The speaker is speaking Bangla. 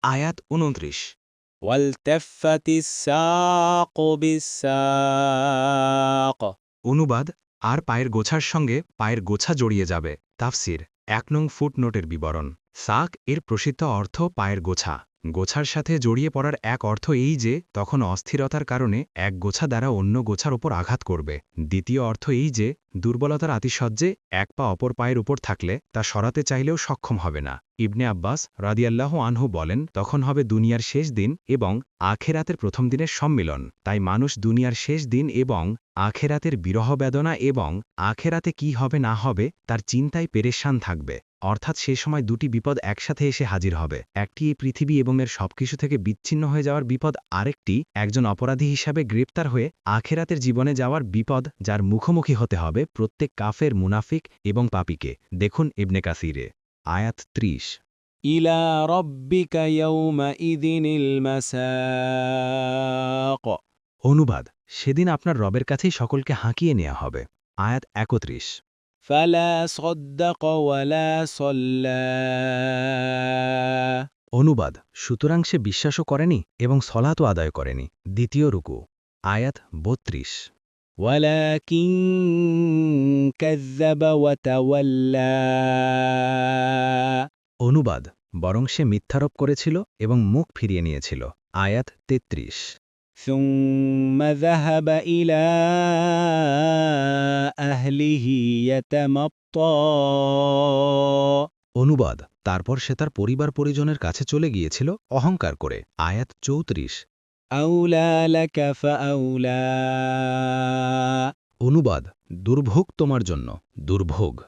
আয়াত ২৯। والتفت الساق بالساق অনুবাদ আর পায়ের গোছার সঙ্গে পায়ের গোছা জড়িয়ে যাবে। তাফসির ১ নং ফুটনোটের বিবরণ। সাক এর প্রসিদ্ধ অর্থ পায়ের গোছা। গোছার সাথে জড়িয়ে পড়ার এক অর্থ এই যে তখন অস্থিরতার কারণে এক গোছা দ্বারা অন্য গোছার ওপর আঘাত করবে। দ্বিতীয় অর্থ এই যে দুর্বলতার আতিশয্যে এক পা অপর পায়ের উপর থাকলে তা সরাতে চাইলেও সক্ষম হবে না। ইবনে আব্বাস রাদিয়াল্লাহু আনহু বলেন, তখন হবে দুনিয়ার শেষ দিন এবং আখেরাতের প্রথম দিনের সম্মিলন। তাই মানুষ দুনিয়ার শেষ দিন এবং আখেরাতের বিরহ বেদনা এবং আখেরাতে কি হবে না হবে তার চিন্তায় পেরেশান থাকবে। অর্থাৎ সে সময় দুটি বিপদ একসাথে এসে হাজির হবে। একটি এই পৃথিবী এবং এর সবকিছু থেকে বিচ্ছিন্ন হয়ে যাওয়ার বিপদ, আরেকটি একজন অপরাধী হিসাবে গ্রেপ্তার হয়ে আখেরাতের জীবনে যাওয়ার বিপদ, যার মুখোমুখি হতে হবে প্রত্যেক কাফের, মুনাফিক এবং পাপীকে। দেখুন ইবনে কাসিরে। আয়াত ৩০। إلى ربك يومئذ المساق অনুবাদ, সেদিন আপনার রবের কাছেই সকলকে হাঁকিয়ে নেওয়া হবে। আয়াত ৩১। فلا صدق ولا صلى অনুবাদ, সুতরাং সে বিশ্বাসও করেনি এবং সলাতও আদায় করেনি। দ্বিতীয় রুকু। আয়াত ৩২। ولكن كذب وتولى অনুবাদ, বরং সে মিথ্যারোপ করেছিল এবং মুখ ফিরিয়ে নিয়েছিল। আয়াত ৩৩। ثم ذهب إلى أهله يتمطى অনুবাদ, তারপর সে তার পরিবার পরিজনের কাছে চলে গিয়েছিল অহংকার করে। আয়াত ৩৪। أولى لك فأولى অনুবাদ, দুর্ভোগ তোমার জন্য, দুর্ভোগ।